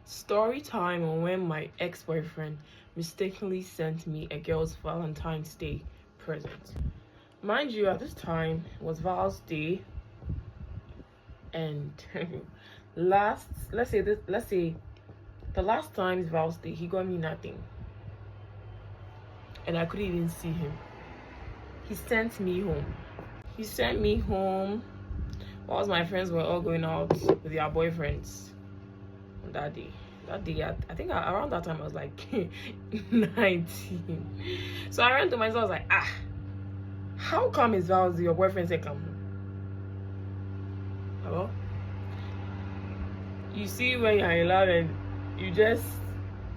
Story time on when my ex-boyfriend mistakenly sent me a girl's Valentine's Day present. Mind you, at this time it was Val's Day, and let's say the last time Val's Day, he got me nothing, and I couldn't even see him. He sent me home. He sent me home whilst my friends were all going out with their boyfriends on that day. That day, I think around that time I was like 19. So I ran to myself, I was like, how come it's Val's your boyfriend said come home? Hello? You see when you're in love and you just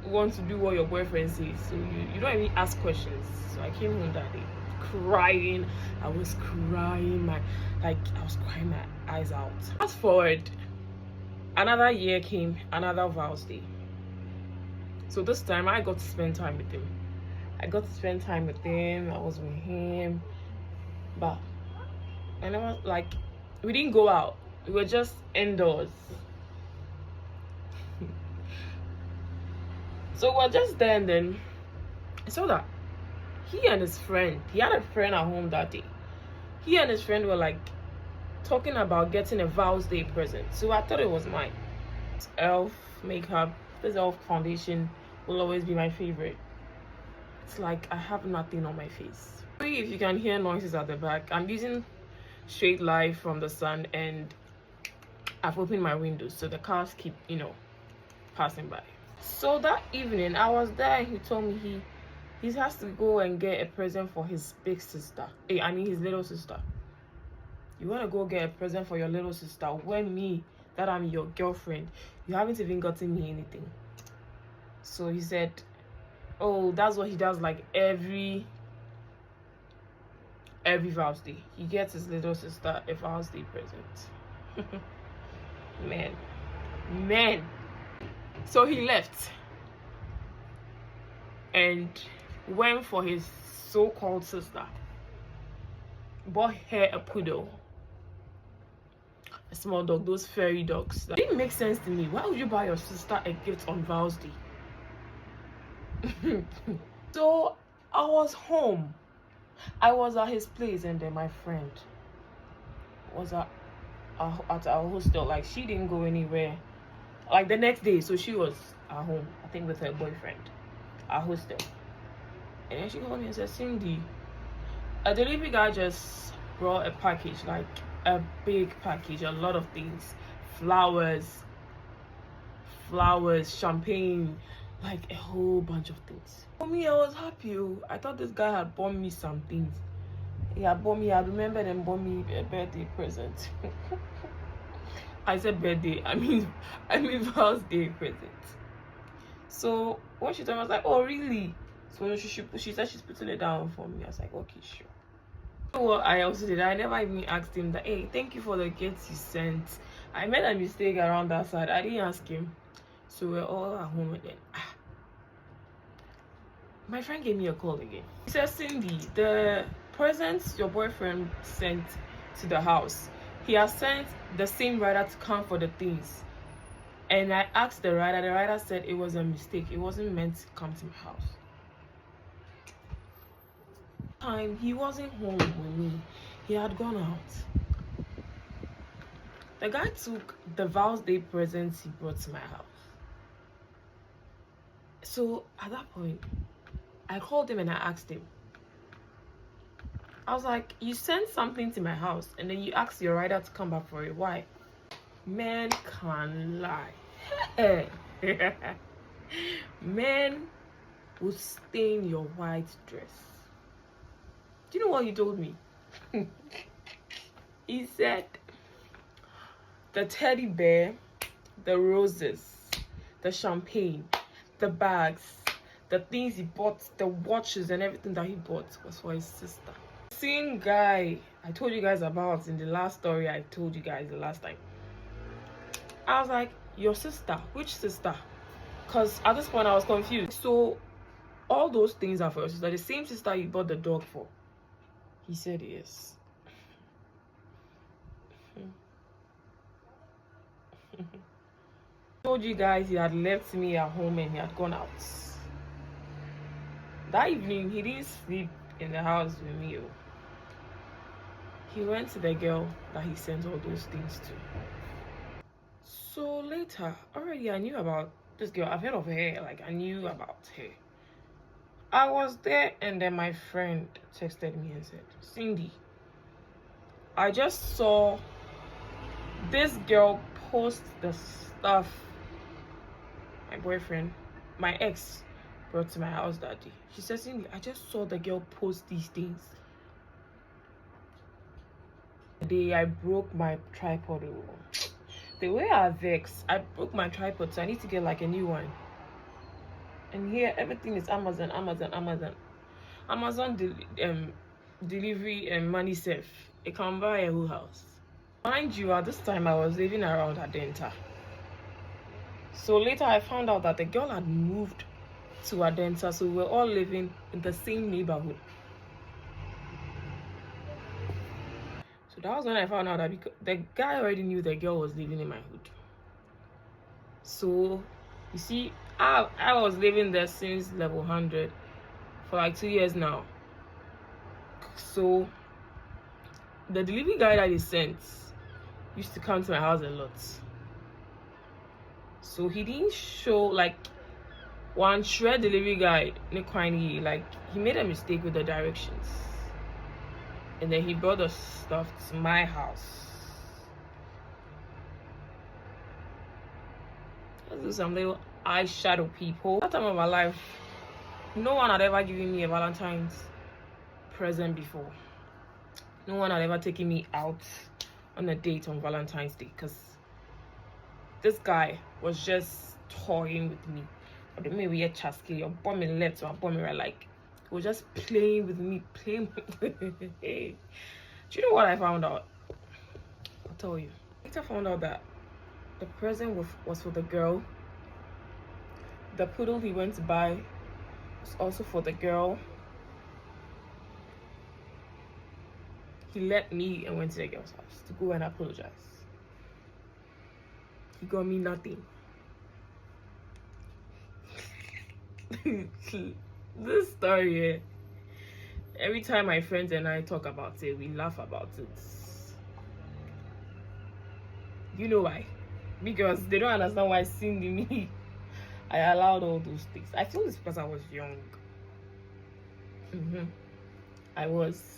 want to do what your boyfriend says, so you don't even ask questions. So I came home that day crying. I was crying my eyes out. Fast forward, another year came, another Val's Day. So this time I got to spend time with him. I was with him, but I never, we didn't go out. We were just indoors. So we're just there, and then I saw that he had a friend at home that day. He and his friend were talking about getting a Val's Day present. So I thought it was mine. Elf makeup, this elf foundation will always be my favorite. It's like I have nothing on my face. Sorry if you can hear noises at the back. I'm using straight light from the sun, and I've opened my windows so the cars keep, passing by. So that evening I was there, and he told me he has to go and get a present for his big sister. His little sister. You want to go get a present for your little sister when me, that I'm your girlfriend, you haven't even gotten me anything. So he said, oh, that's what he does every Val's Day. He gets his little sister a Val's Day present. Man. So he left and went for his so-called sister. Bought her a poodle, a small dog, those fairy dogs. That didn't make sense to me. Why would you buy your sister a gift on Val's Day? So I was home. I was at his place, and then my friend was at our hostel. She didn't go anywhere. The next day, so she was at home, I think with her boyfriend, at hostel. And then she called me and said, Cindy, a delivery guy just brought a package, a big package, a lot of things, flowers, champagne, a whole bunch of things. For me, I was happy. I thought this guy had bought me some things. He remembered and bought me a birthday present. I said birthday, I mean Val's Day present. So when she told me, I was like, oh really? So she said she's putting it down for me. I was like, okay, sure. So what I also did, I never even asked him that, hey, thank you for the gifts you sent. I made a mistake around that side. I didn't ask him. So we're all at home, and then my friend gave me a call again. He said, Cindy, the presents your boyfriend sent to the house, he has sent the same rider to come for the things. And I asked the rider said it was a mistake. It wasn't meant to come to my house. Time he wasn't home with me. He had gone out. The guy took the Val's Day presents he brought to my house. So at that point, I called him and I asked him. I was like, you sent something to my house and then you asked your rider to come back for it. Why? Man can lie. Man will stain your white dress. Do you know what he told me? He said the teddy bear, the roses, the champagne, the bags, the things he bought, the watches and everything that he bought was for his sister. Same guy I told you guys about in the last story I told you guys the last time. I was like, your sister? Which sister? Because at this point I was confused. So all those things are for your sister, the same sister you bought the dog for? He said yes. Told you guys he had left me at home and he had gone out. That evening, he didn't sleep in the house with me. He went to the girl that he sent all those things to. So later, already I knew about this girl. I've heard of her, like I knew about her. I was there and then my friend texted me and said, Cindy, I just saw this girl post the stuff my boyfriend, my ex, brought to my house that day. She said, Cindy, I just saw the girl post these things. The day I broke my tripod. The way I vex, I broke my tripod, so I need to get like a new one. And here everything is Amazon delivery and money safe. It can buy a whole house. Mind you, at this time I was living around Adenta. So later I found out that the girl had moved to Adenta, so we were all living in the same neighborhood. So that was when I found out that because the guy already knew the girl was living in my hood. So you see, I was living there since level 100 for like 2 years now. So the delivery guy that he sent used to come to my house a lot. So he didn't show like one shred delivery guide, like he made a mistake with the directions. And then he brought the stuff to my house. Let's do some little eyeshadow, people. That time of my life, no one had ever given me a Valentine's present before. No one had ever taken me out on a date on Valentine's Day, because this guy was just toying with me. But the we had chasky, your bomb in left or bomb right, like he was just playing with me, playing with me. Do you know what I found out? I'll tell you. Later found out that the present was for the girl. The poodle he went to buy was also for the girl. He left me and went to the girl's house to go and apologize. He got me nothing. This story, every time my friends and I talk about it, we laugh about it. You know why? Because they don't understand why Cindy me I allowed all those things. I feel it's because I was young. I was.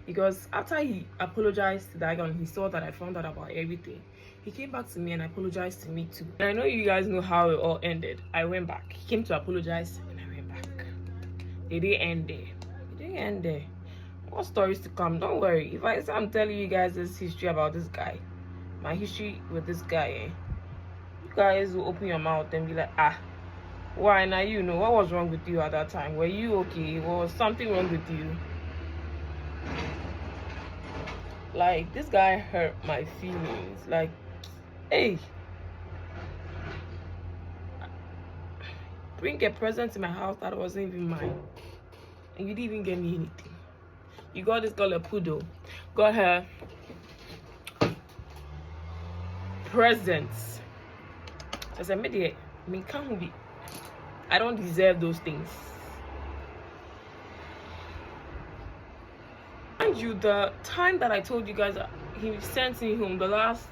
Because after he apologized to that guy and he saw that I found out about everything, he came back to me and apologized to me too. And I know you guys know how it all ended. I went back. He came to apologize and I went back. It didn't end there. It didn't end there. More stories to come. Don't worry. If I'm telling you guys this history about this guy, my history with this guy, you guys will open your mouth and be like, why now? You know what was wrong with you at that time? Were you okay? Was something wrong with you? Like, this guy hurt my feelings. Like, hey, bring a present to my house that wasn't even mine, and you didn't even get me anything. You got this girl a poodle, got her presents. So I said, I don't deserve those things. Mind you, the time that I told you guys that he sent me home, the last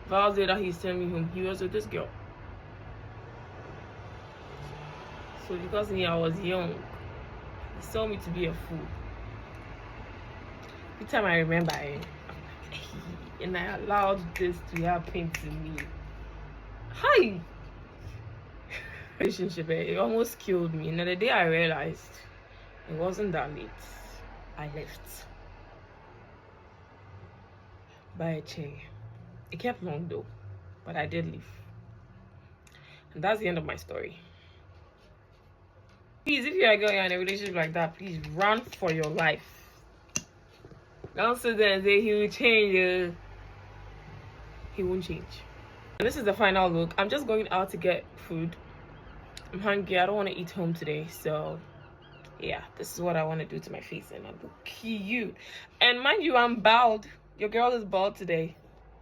Val's Day that he sent me home, he was with this girl. So because I was young, he saw me to be a fool. Every time I remember it, and I allowed this to happen to me. Hi! Relationship, it almost killed me. And the day I realized it wasn't that late, I left. By a chair. It kept long though, but I did leave. And that's the end of my story. Please, if you're a girl, you're in a relationship like that, please run for your life. Don't sit there and say he will change. He won't change. And this is the final look. I'm just going out to get food. I'm hungry. I don't want to eat home today, so yeah, this is what I want to do to my face, and I look cute. And mind you, I'm bald. Your girl is bald today.